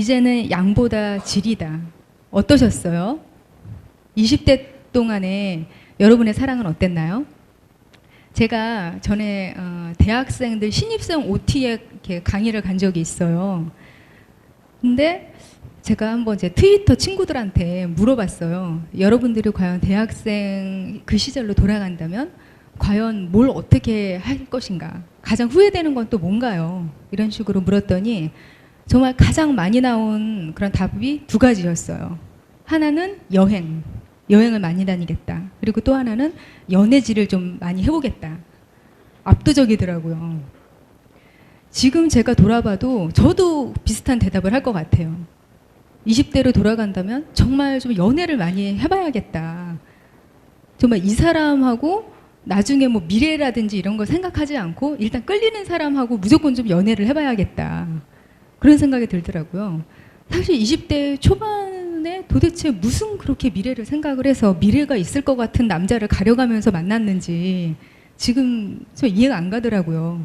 이제는 양보다 질이다. 어떠셨어요? 20대 동안에 여러분의 사랑은 어땠나요? 제가 전에 대학생들 신입생 OT에 이렇게 강의를 간 적이 있어요. 근데 제가 한번 제 트위터 친구들한테 물어봤어요. 여러분들이 과연 대학생 그 시절로 돌아간다면 과연 뭘 어떻게 할 것인가? 가장 후회되는 건 또 뭔가요? 이런 식으로 물었더니 정말 가장 많이 나온 그런 답이 두 가지였어요. 하나는 여행을 많이 다니겠다. 그리고 또 하나는 연애질을 좀 많이 해보겠다. 압도적이더라고요. 지금 제가 돌아봐도 저도 비슷한 대답을 할 것 같아요. 20대로 돌아간다면 정말 좀 연애를 많이 해봐야겠다. 정말 이 사람하고 나중에 뭐 미래라든지 이런 걸 생각하지 않고 일단 끌리는 사람하고 무조건 좀 연애를 해봐야겠다. 그런 생각이 들더라고요. 사실 20대 초반에 도대체 무슨 그렇게 미래를 생각을 해서 미래가 있을 것 같은 남자를 가려가면서 만났는지 지금 좀 이해가 안 가더라고요.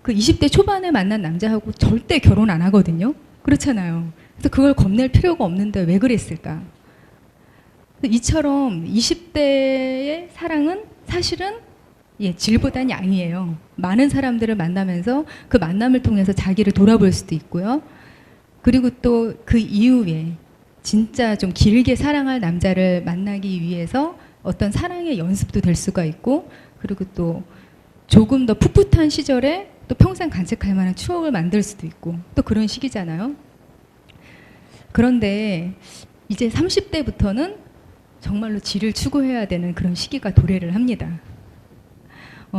그 20대 초반에 만난 남자하고 절대 결혼 안 하거든요. 그렇잖아요. 그래서 그걸 겁낼 필요가 없는데 왜 그랬을까? 이처럼 20대의 사랑은 사실은 질보단 양이에요. 많은 사람들을 만나면서 그 만남을 통해서 자기를 돌아볼 수도 있고요. 그리고 또 그 이후에 진짜 좀 길게 사랑할 남자를 만나기 위해서 어떤 사랑의 연습도 될 수가 있고, 그리고 또 조금 더 풋풋한 시절에 또 평생 간직할 만한 추억을 만들 수도 있고, 또 그런 시기잖아요. 그런데 이제 30대부터는 정말로 질을 추구해야 되는 그런 시기가 도래를 합니다.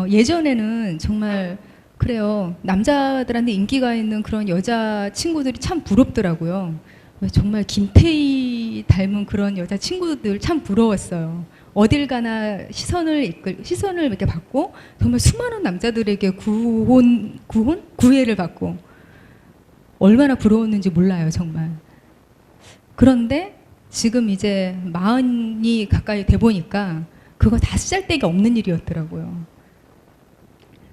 예전에는 정말 그래요. 남자들한테 인기가 있는 그런 여자 친구들이 참 부럽더라고요. 정말 김태희 닮은 그런 여자 친구들 참 부러웠어요. 어딜 가나 시선을 이렇게 받고 정말 수많은 남자들에게 구애를 받고 얼마나 부러웠는지 몰라요, 정말. 그런데 지금 이제 40이 가까이 돼 보니까 그거 다 쓰잘데기 없는 일이었더라고요.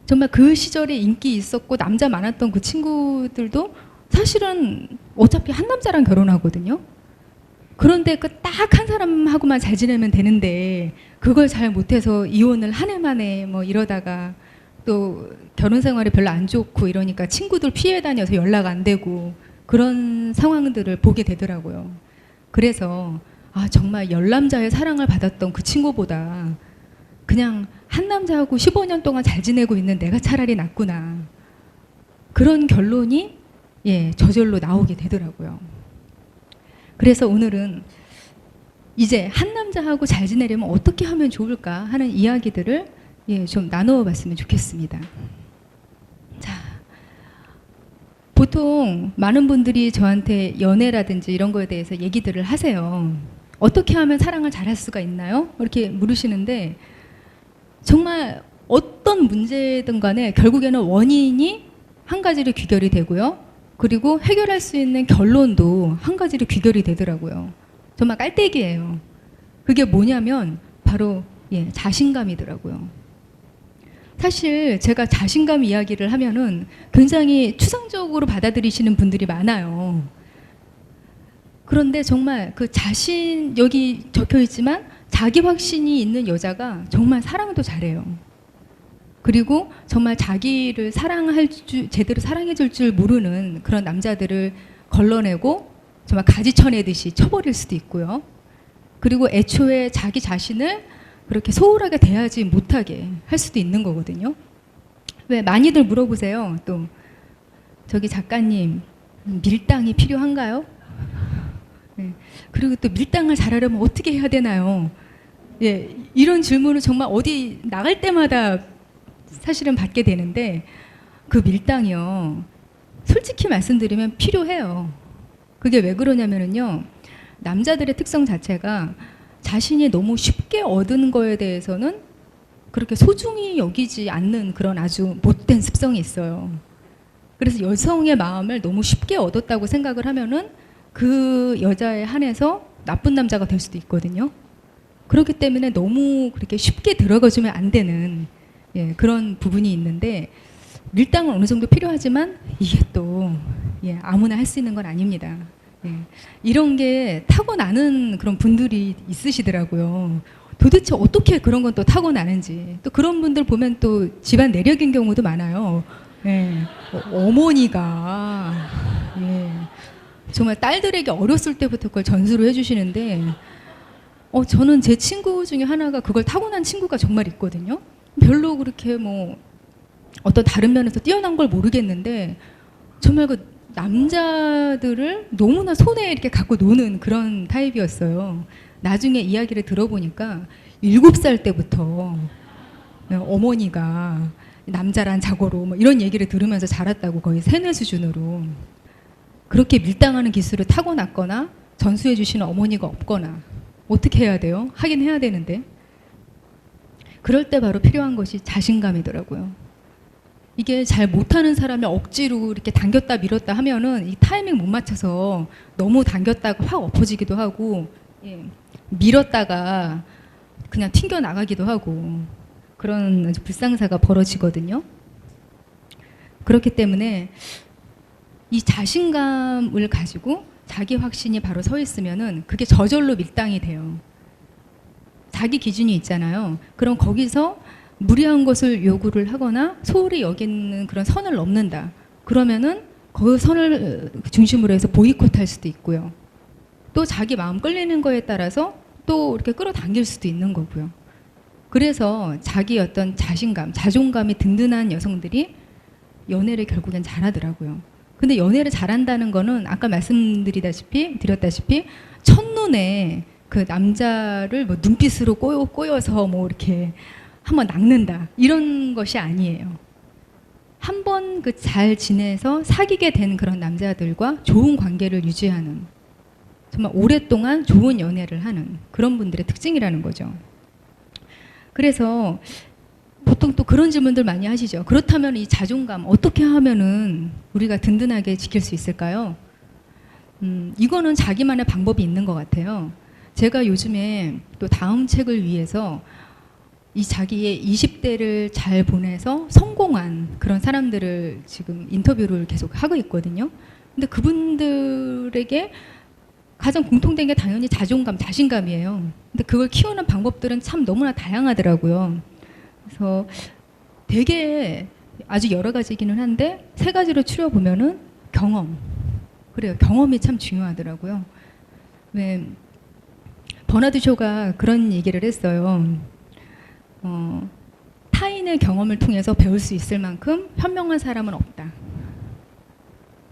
정말 그 시절에 인기 있었고 남자 많았던 그 친구들도 사실은 어차피 한 남자랑 결혼하거든요. 그런데 그 딱 한 사람하고만 잘 지내면 되는데 그걸 잘 못해서 이혼을 한 해 만에 뭐 이러다가 또 결혼 생활이 별로 안 좋고 이러니까 친구들 피해 다녀서 연락 안 되고 그런 상황들을 보게 되더라고요. 그래서 정말 열남자의 사랑을 받았던 그 친구보다 그냥 한 남자하고 15년 동안 잘 지내고 있는 내가 차라리 낫구나. 그런 결론이 저절로 나오게 되더라고요. 그래서 오늘은 이제 한 남자하고 잘 지내려면 어떻게 하면 좋을까 하는 이야기들을 좀 나누어 봤으면 좋겠습니다. 자, 보통 많은 분들이 저한테 연애라든지 이런 거에 대해서 얘기들을 하세요. 어떻게 하면 사랑을 잘할 수가 있나요? 이렇게 물으시는데 정말 어떤 문제든 간에 결국에는 원인이 한 가지로 귀결이 되고요. 그리고 해결할 수 있는 결론도 한 가지로 귀결이 되더라고요. 정말 깔때기예요. 그게 뭐냐면 바로 자신감이더라고요. 사실 제가 자신감 이야기를 하면은 굉장히 추상적으로 받아들이시는 분들이 많아요. 그런데 정말 그 자신, 여기 적혀 있지만 자기 확신이 있는 여자가 정말 사랑도 잘해요. 그리고 정말 자기를 제대로 사랑해 줄 줄 모르는 그런 남자들을 걸러내고 정말 가지쳐내듯이 쳐버릴 수도 있고요. 그리고 애초에 자기 자신을 그렇게 소홀하게 대하지 못하게 할 수도 있는 거거든요. 왜 많이들 물어보세요. 또 저기 작가님 밀당이 필요한가요? 그리고 또 밀당을 잘하려면 어떻게 해야 되나요? 이런 질문을 정말 어디 나갈 때마다 사실은 받게 되는데 그 밀당이요. 솔직히 말씀드리면 필요해요. 그게 왜 그러냐면요. 남자들의 특성 자체가 자신이 너무 쉽게 얻은 거에 대해서는 그렇게 소중히 여기지 않는 그런 아주 못된 습성이 있어요. 그래서 여성의 마음을 너무 쉽게 얻었다고 생각을 하면은 그 여자에 한해서 나쁜 남자가 될 수도 있거든요. 그렇기 때문에 너무 그렇게 쉽게 들어가주면 안 되는 그런 부분이 있는데 밀당은 어느 정도 필요하지만 이게 또 예, 아무나 할 수 있는 건 아닙니다. 예, 이런 게 타고나는 그런 분들이 있으시더라고요. 도대체 어떻게 그런 건 또 타고나는지. 또 그런 분들 보면 또 집안 내력인 경우도 많아요. 예, 어머니가 예, 정말 딸들에게 어렸을 때부터 그걸 전수를 해주시는데 저는 제 친구 중에 하나가 그걸 타고난 친구가 정말 있거든요. 별로 그렇게 뭐 어떤 다른 면에서 뛰어난 걸 모르겠는데 정말 그 남자들을 너무나 손에 이렇게 갖고 노는 그런 타입이었어요. 나중에 이야기를 들어보니까 7살 때부터 어머니가 남자란 자고로 뭐 이런 얘기를 들으면서 자랐다고 거의 세뇌 수준으로 그렇게 밀당하는 기술을 타고났거나 전수해 주시는 어머니가 없거나 어떻게 해야 돼요? 하긴 해야 되는데 그럴 때 바로 필요한 것이 자신감이더라고요. 이게 잘 못하는 사람이 억지로 이렇게 당겼다 밀었다 하면은 이 타이밍 못 맞춰서 너무 당겼다가 확 엎어지기도 하고 예, 밀었다가 그냥 튕겨 나가기도 하고 그런 아주 불상사가 벌어지거든요. 그렇기 때문에 이 자신감을 가지고 자기 확신이 바로 서 있으면은 그게 저절로 밀당이 돼요. 자기 기준이 있잖아요. 그럼 거기서 무리한 것을 요구를 하거나 소홀히 여기는 그런 선을 넘는다. 그러면은 그 선을 중심으로 해서 보이콧할 수도 있고요. 또 자기 마음 끌리는 거에 따라서 또 이렇게 끌어당길 수도 있는 거고요. 그래서 자기 어떤 자신감, 자존감이 든든한 여성들이 연애를 결국엔 잘하더라고요. 근데 연애를 잘한다는 거는 아까 드렸다시피 첫눈에 그 남자를 뭐 눈빛으로 꼬여서 뭐 이렇게 한번 낚는다 이런 것이 아니에요. 한번 그 잘 지내서 사귀게 된 그런 남자들과 좋은 관계를 유지하는 정말 오랫동안 좋은 연애를 하는 그런 분들의 특징이라는 거죠. 그래서 보통 또 그런 질문들 많이 하시죠. 그렇다면 이 자존감 어떻게 하면은 우리가 든든하게 지킬 수 있을까요? 이거는 자기만의 방법이 있는 것 같아요. 제가 요즘에 또 다음 책을 위해서 이 자기의 20대를 잘 보내서 성공한 그런 사람들을 지금 인터뷰를 계속 하고 있거든요. 근데 그분들에게 가장 공통된 게 당연히 자존감, 자신감이에요. 근데 그걸 키우는 방법들은 참 너무나 다양하더라고요. 그래서 되게 아주 여러 가지이기는 한데 3가지로 추려보면은 경험. 그래요. 경험이 참 중요하더라고요. 왜 버나드 쇼가 그런 얘기를 했어요. 타인의 경험을 통해서 배울 수 있을 만큼 현명한 사람은 없다.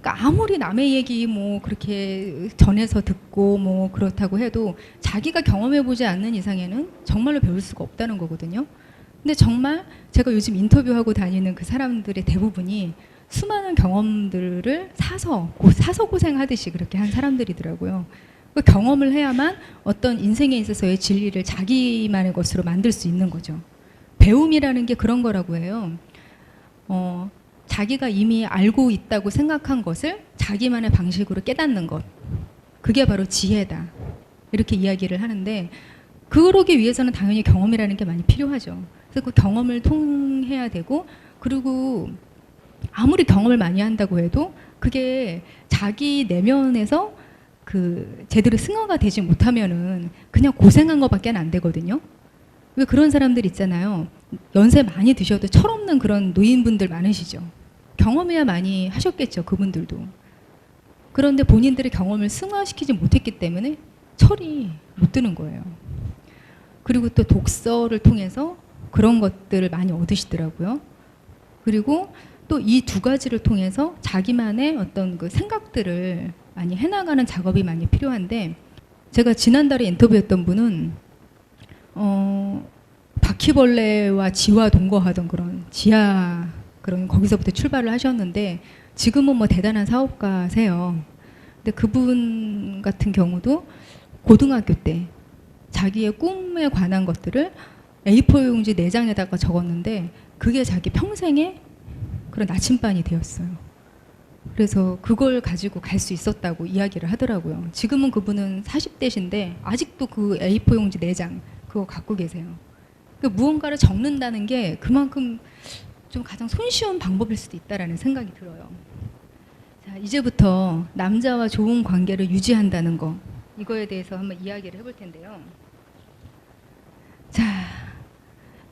그러니까 아무리 남의 얘기 뭐 그렇게 전해서 듣고 뭐 그렇다고 해도 자기가 경험해보지 않는 이상에는 정말로 배울 수가 없다는 거거든요. 근데 정말 제가 요즘 인터뷰하고 다니는 그 사람들의 대부분이 수많은 경험들을 사서 고생하듯이 그렇게 한 사람들이더라고요. 그 경험을 해야만 어떤 인생에 있어서의 진리를 자기만의 것으로 만들 수 있는 거죠. 배움이라는 게 그런 거라고 해요. 자기가 이미 알고 있다고 생각한 것을 자기만의 방식으로 깨닫는 것. 그게 바로 지혜다. 이렇게 이야기를 하는데 그러기 위해서는 당연히 경험이라는 게 많이 필요하죠. 그래서 그 경험을 통해야 되고 그리고 아무리 경험을 많이 한다고 해도 그게 자기 내면에서 그 제대로 승화가 되지 못하면은 그냥 고생한 것밖에 안 되거든요. 왜 그런 사람들 있잖아요. 연세 많이 드셔도 철없는 그런 노인분들 많으시죠. 경험해야 많이 하셨겠죠. 그분들도. 그런데 본인들의 경험을 승화시키지 못했기 때문에 철이 못 드는 거예요. 그리고 또 독서를 통해서 그런 것들을 많이 얻으시더라고요. 그리고 또 이 2가지를 통해서 자기만의 어떤 그 생각들을 많이 해나가는 작업이 많이 필요한데 제가 지난달에 인터뷰했던 분은 바퀴벌레와 지와 동거하던 그런 지하 그런 거기서부터 출발을 하셨는데 지금은 뭐 대단한 사업가세요. 근데 그분 같은 경우도 고등학교 때 자기의 꿈에 관한 것들을 A4 용지 4장에다가 적었는데 그게 자기 평생의 그런 나침반이 되었어요. 그래서 그걸 가지고 갈 수 있었다고 이야기를 하더라고요. 지금은 그분은 40대신데 아직도 그 A4 용지 4장 그거 갖고 계세요. 그러니까 무언가를 적는다는 게 그만큼 좀 가장 손쉬운 방법일 수도 있다라는 생각이 들어요. 자, 이제부터 남자와 좋은 관계를 유지한다는 거, 이거에 대해서 한번 이야기를 해볼 텐데요. 자,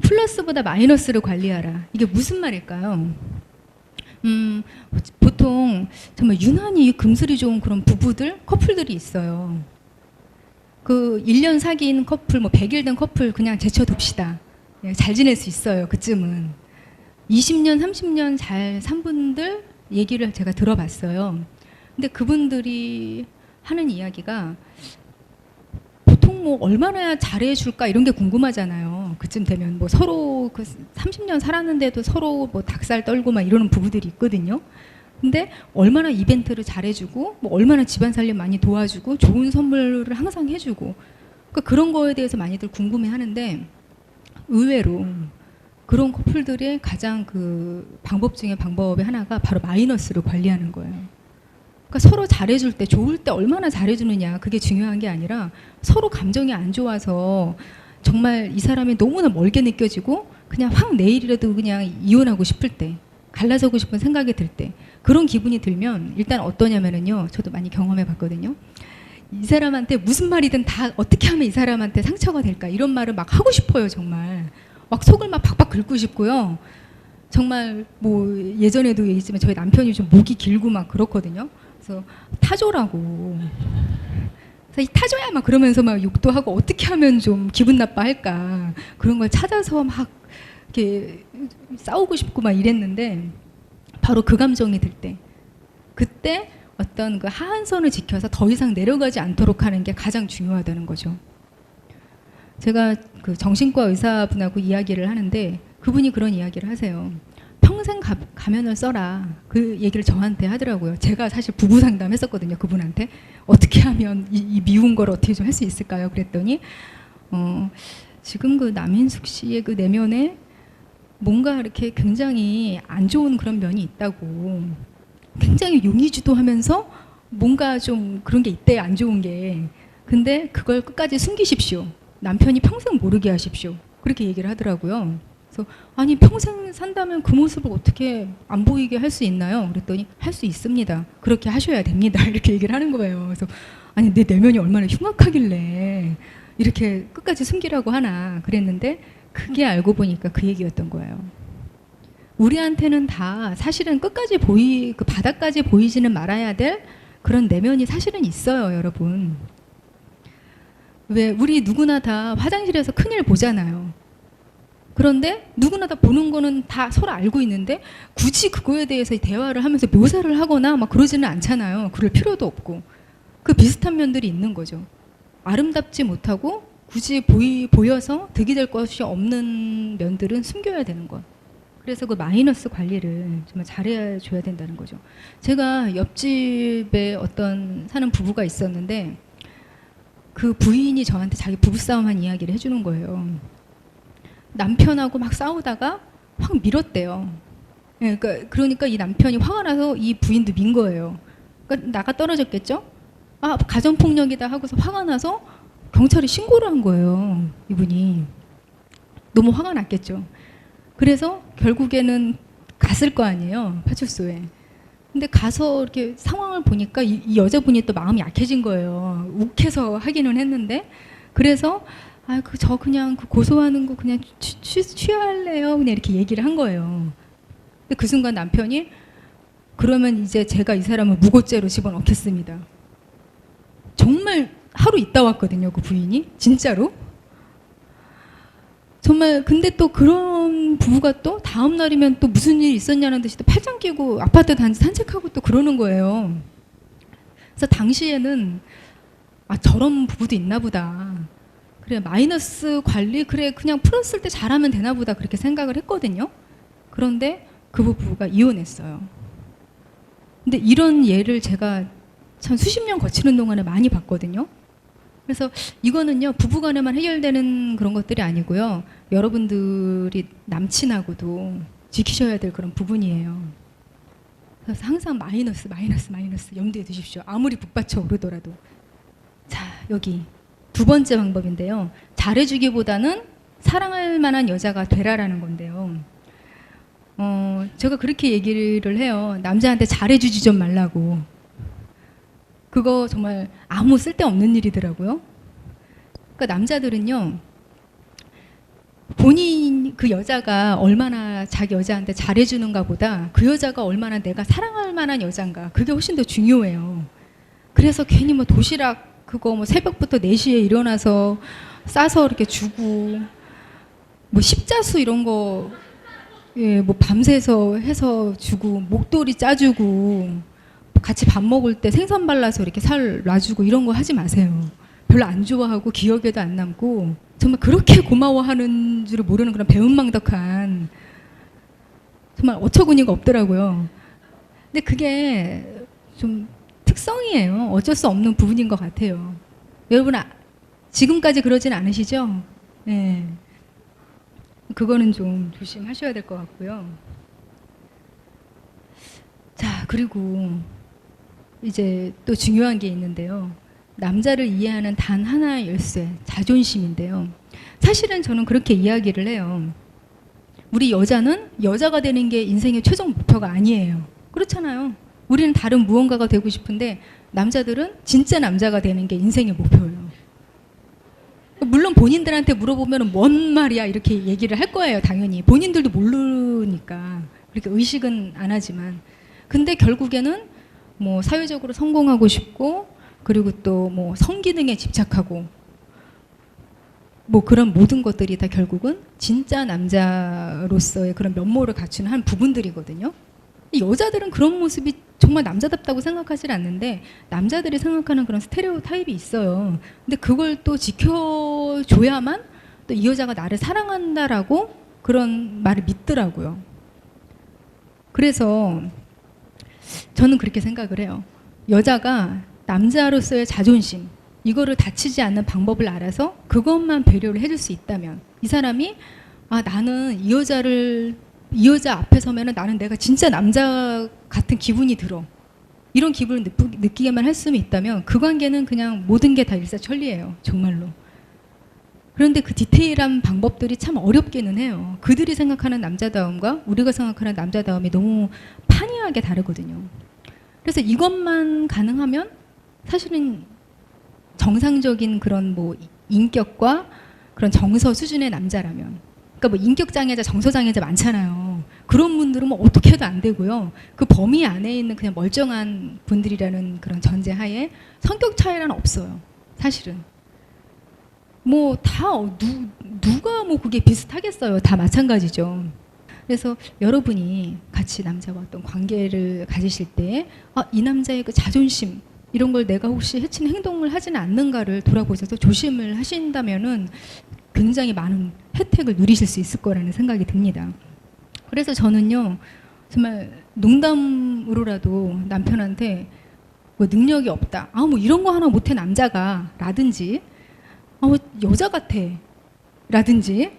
플러스보다 마이너스를 관리하라. 이게 무슨 말일까요? 보통 정말 유난히 금슬이 좋은 그런 부부들, 커플들이 있어요. 그 1년 사귄 커플, 뭐 100일 된 커플 그냥 제쳐둡시다. 예, 잘 지낼 수 있어요. 그쯤은. 20년, 30년 잘 산 분들 얘기를 제가 들어봤어요. 근데 그분들이 하는 이야기가 보통 뭐 얼마나 잘해줄까 이런 게 궁금하잖아요. 그쯤 되면 뭐 서로 그 30년 살았는데도 서로 뭐 닭살 떨고 막 이러는 부부들이 있거든요. 근데 얼마나 이벤트를 잘해주고 뭐 얼마나 집안 살림 많이 도와주고 좋은 선물을 항상 해주고 그러니까 그런 거에 대해서 많이들 궁금해하는데 의외로 그런 커플들의 가장 그 방법 중에 방법의 하나가 바로 마이너스를 관리하는 거예요. 그러니까 서로 잘해줄 때 좋을 때 얼마나 잘해주느냐 그게 중요한 게 아니라 서로 감정이 안 좋아서 정말 이 사람이 너무나 멀게 느껴지고 그냥 확 내일이라도 그냥 이혼하고 싶을 때 갈라서고 싶은 생각이 들 때 그런 기분이 들면 일단 어떠냐면은요 저도 많이 경험해 봤거든요. 이 사람한테 무슨 말이든 다 어떻게 하면 이 사람한테 상처가 될까 이런 말을 막 하고 싶어요. 정말 막 속을 막 박박 긁고 싶고요. 정말 뭐 예전에도 얘기했지만 저희 남편이 좀 목이 길고 막 그렇거든요. 그래서 타조라고. 그래서 이 타조야 막 그러면서 막 욕도 하고 어떻게 하면 좀 기분 나빠할까 그런 걸 찾아서 막 이렇게 싸우고 싶고 막 이랬는데 바로 그 감정이 들 때 그때 어떤 그 하한선을 지켜서 더 이상 내려가지 않도록 하는 게 가장 중요하다는 거죠. 제가 그 정신과 의사분하고 이야기를 하는데 그분이 그런 이야기를 하세요. 평생 가면을 써라. 그 얘기를 저한테 하더라고요. 제가 사실 부부 상담했었거든요. 그분한테. 어떻게 하면 이 미운 걸 어떻게 좀 할 수 있을까요? 그랬더니 지금 그 남인숙 씨의 그 내면에 뭔가 이렇게 굉장히 안 좋은 그런 면이 있다고. 굉장히 용의주도하면서 뭔가 좀 그런 게 있대요. 안 좋은 게. 근데 그걸 끝까지 숨기십시오. 남편이 평생 모르게 하십시오. 그렇게 얘기를 하더라고요. 그래서 아니 평생 산다면 그 모습을 어떻게 안 보이게 할 수 있나요? 그랬더니 할 수 있습니다. 그렇게 하셔야 됩니다. 이렇게 얘기를 하는 거예요. 그래서 아니 내 내면이 얼마나 흉악하길래 이렇게 끝까지 숨기라고 하나 그랬는데 그게 알고 보니까 그 얘기였던 거예요. 우리한테는 다 사실은 끝까지 그 바닥까지 보이지는 말아야 될 그런 내면이 사실은 있어요, 여러분. 왜 우리 누구나 다 화장실에서 큰일 보잖아요. 그런데 누구나 다 보는 거는 다 서로 알고 있는데 굳이 그거에 대해서 대화를 하면서 묘사를 하거나 막 그러지는 않잖아요. 그럴 필요도 없고. 그 비슷한 면들이 있는 거죠. 아름답지 못하고 굳이 보여서 득이 될 것이 없는 면들은 숨겨야 되는 것. 그래서 그 마이너스 관리를 정말 잘해줘야 된다는 거죠. 제가 옆집에 어떤 사는 부부가 있었는데 그 부인이 저한테 자기 부부싸움한 이야기를 해주는 거예요. 남편하고 막 싸우다가 확 밀었대요. 그러니까 이 남편이 화가 나서 이 부인도 민 거예요. 그러니까 나가 떨어졌겠죠? 아, 가정폭력이다 하고서 화가 나서 경찰에 신고를 한 거예요. 이분이. 너무 화가 났겠죠. 그래서 결국에는 갔을 거 아니에요. 파출소에. 근데 가서 이렇게 상황을 보니까 이 여자분이 또 마음이 약해진 거예요. 욱해서 하기는 했는데 그래서 저 그냥 그 고소하는 거 그냥 취할래요. 그냥 이렇게 얘기를 한 거예요. 근데 그 순간 남편이 그러면 이제 제가 이 사람을 무고죄로 집어넣겠습니다. 정말 하루 있다 왔거든요. 그 부인이. 진짜로. 정말 근데 또 그런 부부가 또 다음 날이면 또 무슨 일이 있었냐는 듯이 또 팔짱 끼고 아파트 단지 산책하고 또 그러는 거예요. 그래서 당시에는 저런 부부도 있나 보다. 그래 마이너스 관리 그래 그냥 풀었을 때 잘하면 되나 보다 그렇게 생각을 했거든요. 그런데 그 부부가 이혼했어요. 근데 이런 예를 제가 참 수십 년 거치는 동안에 많이 봤거든요. 그래서 이거는요 부부간에만 해결되는 그런 것들이 아니고요 여러분들이 남친하고도 지키셔야 될 그런 부분이에요. 그래서 항상 마이너스 염두에 두십시오. 아무리 북받쳐 오르더라도. 자 여기 두 번째 방법인데요. 잘해주기보다는 사랑할 만한 여자가 되라라는 건데요. 제가 그렇게 얘기를 해요. 남자한테 잘해주지 좀 말라고. 그거 정말 아무 쓸데없는 일이더라고요. 그러니까 남자들은요, 본인 그 여자가 얼마나 자기 여자한테 잘해주는가 보다 그 여자가 얼마나 내가 사랑할 만한 여잔가, 그게 훨씬 더 중요해요. 그래서 괜히 뭐 도시락 그거 뭐 새벽부터 4시에 일어나서 싸서 이렇게 주고, 뭐 십자수 이런 거, 예, 뭐 밤새서 해서 주고, 목도리 짜주고, 같이 밥 먹을 때 생선 발라서 이렇게 살 놔주고, 이런 거 하지 마세요. 별로 안 좋아하고 기억에도 안 남고, 정말 그렇게 고마워하는 줄을 모르는 그런 배은망덕한, 정말 어처구니가 없더라고요. 근데 그게 좀 특성이에요. 어쩔 수 없는 부분인 것 같아요. 여러분, 지금까지 그러진 않으시죠? 네. 그거는 좀 조심하셔야 될 것 같고요. 자, 그리고 이제 또 중요한 게 있는데요. 남자를 이해하는 단 하나의 열쇠, 자존심인데요. 사실은 저는 그렇게 이야기를 해요. 우리 여자는 여자가 되는 게 인생의 최종 목표가 아니에요. 그렇잖아요. 우리는 다른 무언가가 되고 싶은데 남자들은 진짜 남자가 되는 게 인생의 목표예요. 물론 본인들한테 물어보면 뭔 말이야 이렇게 얘기를 할 거예요. 당연히 본인들도 모르니까 그렇게 의식은 안 하지만, 근데 결국에는 뭐 사회적으로 성공하고 싶고, 그리고 또 뭐 성기능에 집착하고, 뭐 그런 모든 것들이 다 결국은 진짜 남자로서의 그런 면모를 갖추는 한 부분들이거든요. 여자들은 그런 모습이 정말 남자답다고 생각하지 않는데 남자들이 생각하는 그런 스테레오타입이 있어요. 근데 그걸 또 지켜줘야만 또 이 여자가 나를 사랑한다라고 그런 말을 믿더라고요. 그래서 저는 그렇게 생각을 해요. 여자가 남자로서의 자존심, 이거를 다치지 않는 방법을 알아서 그것만 배려를 해줄 수 있다면, 이 사람이 나는 이 여자 앞에 서면은 나는 내가 진짜 남자 같은 기분이 들어, 이런 기분을 느끼게만 할 수 있다면 그 관계는 그냥 모든 게 다 일사천리예요. 정말로. 그런데 그 디테일한 방법들이 참 어렵기는 해요. 그들이 생각하는 남자다움과 우리가 생각하는 남자다움이 너무 판이하게 다르거든요. 그래서 이것만 가능하면 사실은 정상적인 그런 뭐 인격과 그런 정서 수준의 남자라면, 그러니까 뭐 인격 장애자, 정서 장애자 많잖아요. 그런 분들은 뭐 어떻게 해도 안 되고요. 그 범위 안에 있는 그냥 멀쩡한 분들이라는 그런 전제 하에 성격 차이란 없어요. 사실은. 뭐 다 누가 뭐 그게 비슷하겠어요. 다 마찬가지죠. 그래서 여러분이 같이 남자와 어떤 관계를 가지실 때 이 남자의 그 자존심, 이런 걸 내가 혹시 해치는 행동을 하지는 않는가를 돌아보셔서 조심을 하신다면은 굉장히 많은 혜택을 누리실 수 있을 거라는 생각이 듭니다. 그래서 저는요, 정말 농담으로라도 남편한테 뭐 능력이 없다, 뭐 이런 거 하나 못해 남자가, 라든지 뭐 여자 같아 라든지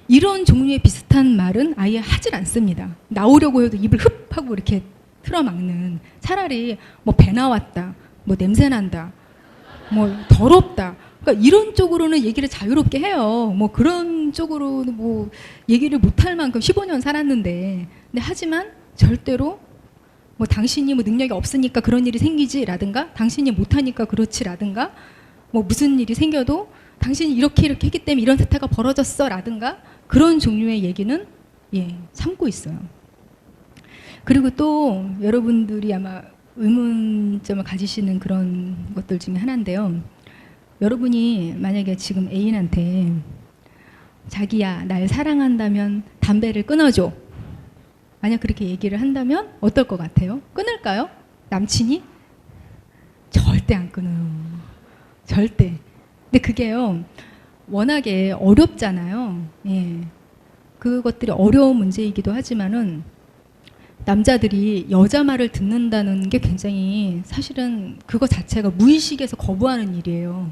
이런 종류의 비슷한 말은 아예 하질 않습니다. 나오려고 해도 입을 흡 하고 이렇게 틀어막는, 차라리 뭐 배 나왔다, 뭐 냄새 난다, 뭐 더럽다, 그러니까 이런 쪽으로는 얘기를 자유롭게 해요. 뭐 그런 쪽으로 뭐 얘기를 못할 만큼 15년 살았는데, 근데 하지만 절대로 뭐 당신이 뭐 능력이 없으니까 그런 일이 생기지라든가, 당신이 못하니까 그렇지라든가, 뭐 무슨 일이 생겨도 당신이 이렇게 했기 때문에 이런 사태가 벌어졌어라든가, 그런 종류의 얘기는 참고 있어요. 그리고 또 여러분들이 아마 의문점을 가지시는 그런 것들 중에 하나인데요. 여러분이 만약에 지금 애인한테 자기야 날 사랑한다면 담배를 끊어줘, 만약 그렇게 얘기를 한다면 어떨 것 같아요? 끊을까요? 남친이? 절대 안 끊어요. 절대. 근데 그게요, 워낙에 어렵잖아요. 그것들이 어려운 문제이기도 하지만은 남자들이 여자 말을 듣는다는 게 굉장히, 사실은 그거 자체가 무의식에서 거부하는 일이에요.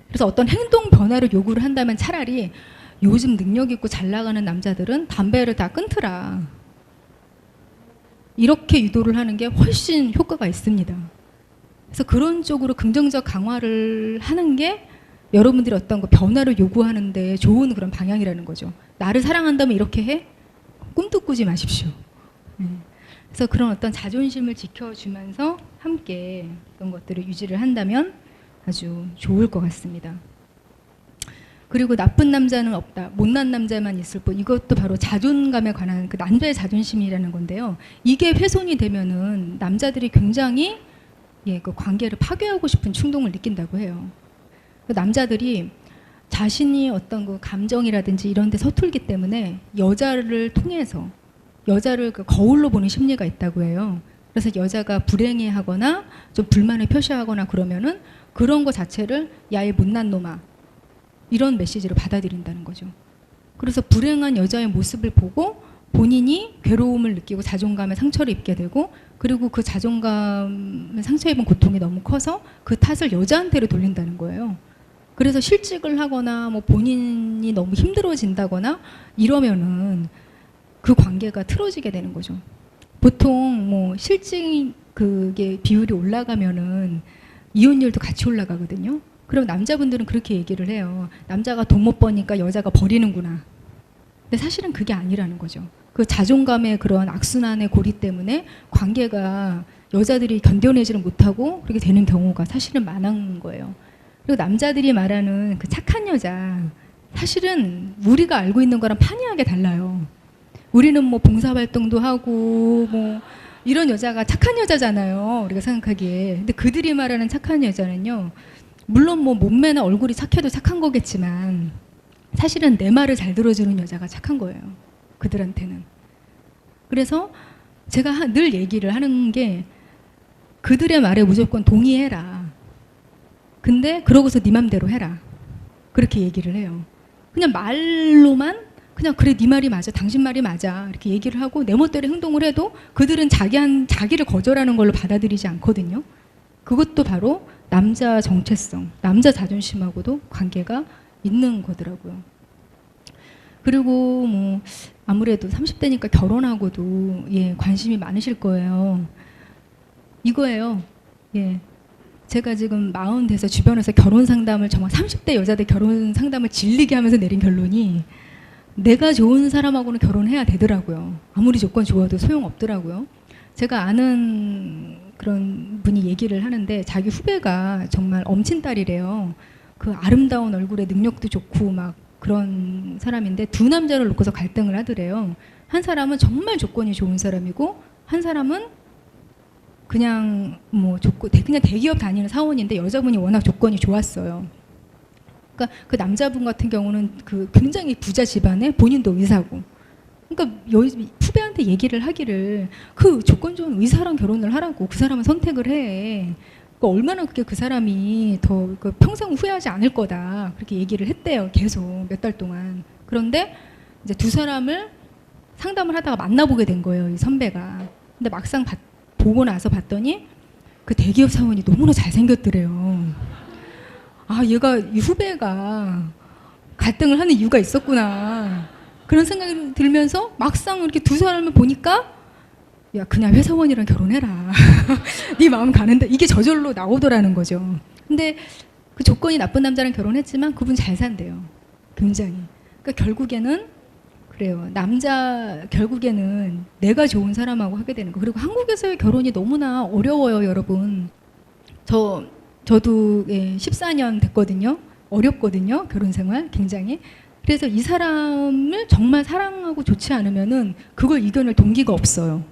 그래서 어떤 행동 변화를 요구를 한다면 차라리 요즘 능력 있고 잘 나가는 남자들은 담배를 다 끊더라, 이렇게 유도를 하는 게 훨씬 효과가 있습니다. 그래서 그런 쪽으로 긍정적 강화를 하는 게 여러분들이 어떤 거 변화를 요구하는데 좋은 그런 방향이라는 거죠. 나를 사랑한다면 이렇게 해? 꿈도 꾸지 마십시오. 네. 그래서 그런 어떤 자존심을 지켜주면서 함께 그런 것들을 유지를 한다면 아주 좋을 것 같습니다. 그리고 나쁜 남자는 없다, 못난 남자만 있을 뿐, 이것도 바로 자존감에 관한 그 남자의 자존심이라는 건데요. 이게 훼손이 되면은 남자들이 굉장히 그 관계를 파괴하고 싶은 충동을 느낀다고 해요. 그 남자들이 자신이 어떤 그 감정이라든지 이런 데 서툴기 때문에 여자를 통해서 여자를 그 거울로 보는 심리가 있다고 해요. 그래서 여자가 불행해하거나 좀 불만을 표시하거나 그러면은 그런 거 자체를 야의 못난 놈아 이런 메시지로 받아들인다는 거죠. 그래서 불행한 여자의 모습을 보고 본인이 괴로움을 느끼고 자존감에 상처를 입게 되고, 그리고 그 자존감에 상처 입은 고통이 너무 커서 그 탓을 여자한테로 돌린다는 거예요. 그래서 실직을 하거나 뭐 본인이 너무 힘들어진다거나 이러면은 그 관계가 틀어지게 되는 거죠. 보통 뭐 실직 그게 비율이 올라가면은 이혼율도 같이 올라가거든요. 그럼 남자분들은 그렇게 얘기를 해요. 남자가 돈 못 버니까 여자가 버리는구나. 근데 사실은 그게 아니라는 거죠. 그 자존감의 그런 악순환의 고리 때문에 관계가 여자들이 견뎌내지를 못하고 그렇게 되는 경우가 사실은 많은 거예요. 그리고 남자들이 말하는 그 착한 여자, 사실은 우리가 알고 있는 거랑 판이하게 달라요. 우리는 뭐 봉사활동도 하고 뭐 이런 여자가 착한 여자잖아요, 우리가 생각하기에. 근데 그들이 말하는 착한 여자는요, 물론 뭐 몸매나 얼굴이 착해도 착한 거겠지만 사실은 내 말을 잘 들어주는 여자가 착한 거예요, 그들한테는. 그래서 제가 늘 얘기를 하는 게, 그들의 말에 무조건 동의해라. 근데 그러고서 네 맘대로 해라. 그렇게 얘기를 해요. 그냥 말로만 그냥 그래 네 말이 맞아, 당신 말이 맞아 이렇게 얘기를 하고 내 멋대로 행동을 해도 그들은 자기를 거절하는 걸로 받아들이지 않거든요. 그것도 바로 남자 정체성, 남자 자존심하고도 관계가 있는 거더라고요. 그리고 뭐 아무래도 30대니까 결혼하고도 관심이 많으실 거예요. 이거예요. 제가 지금 40 돼서 주변에서 결혼 상담을, 정말 30대 여자들 결혼 상담을 질리게 하면서 내린 결론이, 내가 좋은 사람하고는 결혼해야 되더라고요. 아무리 조건 좋아도 소용없더라고요. 제가 아는 그런 분이 얘기를 하는데, 자기 후배가 정말 엄친딸이래요. 그 아름다운 얼굴에 능력도 좋고 막 그런 사람인데 두 남자를 놓고서 갈등을 하더래요. 한 사람은 정말 조건이 좋은 사람이고, 한 사람은 그냥 뭐 그냥 대기업 다니는 사원인데 여자분이 워낙 조건이 좋았어요. 그러니까 그 남자분 같은 경우는 그 굉장히 부자 집안에 본인도 의사고, 그러니까 후배한테 얘기를 하기를 그 조건 좋은 의사랑 결혼을 하라고, 그 사람은 선택을 해. 그러니까 얼마나 그게 그 사람이 더 평생 후회하지 않을 거다 그렇게 얘기를 했대요. 계속 몇 달 동안. 그런데 이제 두 사람을 상담을 하다가 만나보게 된 거예요, 이 선배가. 근데 막상 보고 나서 봤더니 그 대기업 사원이 너무나 잘생겼더래요. 아, 이 후배가 갈등을 하는 이유가 있었구나, 그런 생각이 들면서 막상 이렇게 두 사람을 보니까, 야 그냥 회사원이랑 결혼해라. 네 마음 가는데, 이게 저절로 나오더라는 거죠. 근데 그 조건이 나쁜 남자랑 결혼했지만 그분 잘 산대요, 굉장히. 그러니까 결국에는 그래요. 결국에는 내가 좋은 사람하고 하게 되는 거. 그리고 한국에서의 결혼이 너무나 어려워요, 여러분. 저도 14년 됐거든요. 어렵거든요, 결혼 생활 굉장히. 그래서 이 사람을 정말 사랑하고 좋지 않으면은 그걸 이겨낼 동기가 없어요.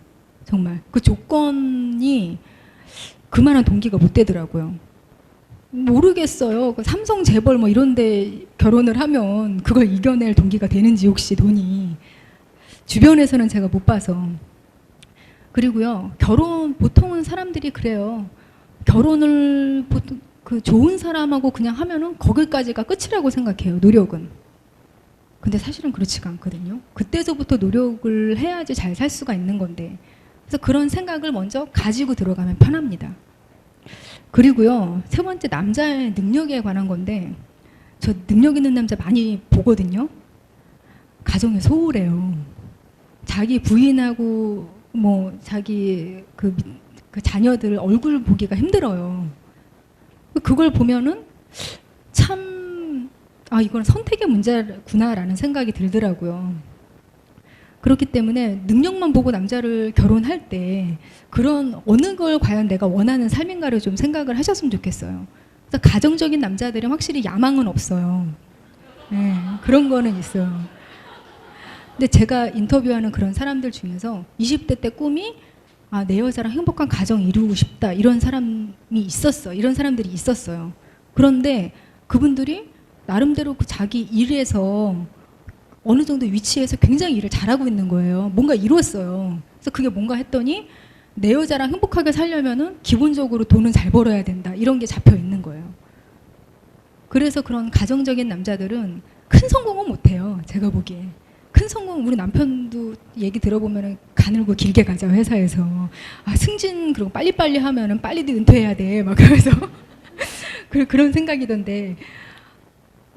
정말 그 조건이 그만한 동기가 못 되더라고요. 모르겠어요. 그 삼성 재벌 뭐 이런데 결혼을 하면 그걸 이겨낼 동기가 되는지, 혹시 돈이. 주변에서는 제가 못 봐서. 그리고요, 보통은 사람들이 그래요. 결혼을 보통 그 좋은 사람하고 그냥 하면은 거기까지가 끝이라고 생각해요, 노력은. 근데 사실은 그렇지가 않거든요. 그때서부터 노력을 해야지 잘 살 수가 있는 건데. 그래서 그런 생각을 먼저 가지고 들어가면 편합니다. 그리고요, 세 번째, 남자의 능력에 관한 건데, 저 능력 있는 남자 많이 보거든요. 가정에 소홀해요. 자기 부인하고 뭐 자기 그 자녀들 얼굴 보기가 힘들어요. 그걸 보면은 참, 이건 선택의 문제구나라는 생각이 들더라고요. 그렇기 때문에 능력만 보고 남자를 결혼할 때 그런 어느 걸 과연 내가 원하는 삶인가를 좀 생각을 하셨으면 좋겠어요. 그래서 가정적인 남자들은 확실히 야망은 없어요. 네, 그런 거는 있어요. 근데 제가 인터뷰하는 그런 사람들 중에서 20대 때 꿈이 내 여자랑 행복한 가정 이루고 싶다 이런 사람이 있었어. 이런 사람들이 있었어요. 그런데 그분들이 나름대로 그 자기 일에서 어느 정도 위치에서 굉장히 일을 잘하고 있는 거예요. 뭔가 이뤘어요. 그래서 그게 뭔가 했더니 내 여자랑 행복하게 살려면은 기본적으로 돈은 잘 벌어야 된다. 이런 게 잡혀 있는 거예요. 그래서 그런 가정적인 남자들은 큰 성공은 못 해요. 제가 보기에. 큰 성공, 우리 남편도 얘기 들어보면은 가늘고 길게 가자, 회사에서. 승진, 그리고 빨리빨리 하면은 빨리 은퇴해야 돼. 막 그러면서. 그런 생각이던데.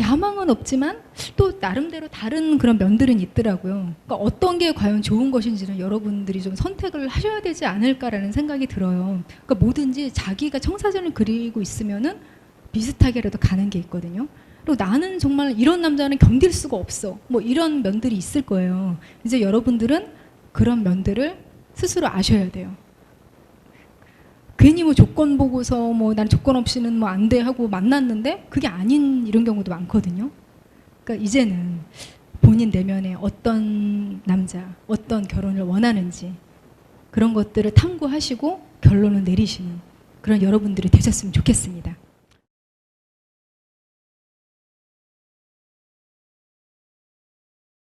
야망은 없지만 또 나름대로 다른 그런 면들은 있더라고요. 그러니까 어떤 게 과연 좋은 것인지는 여러분들이 좀 선택을 하셔야 되지 않을까라는 생각이 들어요. 그러니까 뭐든지 자기가 청사진을 그리고 있으면은 비슷하게라도 가는 게 있거든요. 그리고 나는 정말 이런 남자는 견딜 수가 없어. 뭐 이런 면들이 있을 거예요. 이제 여러분들은 그런 면들을 스스로 아셔야 돼요. 괜히 뭐 조건 보고서 뭐 난 조건 없이는 뭐 안 돼 하고 만났는데 그게 아닌 이런 경우도 많거든요. 그러니까 이제는 본인 내면에 어떤 남자, 어떤 결혼을 원하는지 그런 것들을 탐구하시고 결론을 내리시는 그런 여러분들이 되셨으면 좋겠습니다.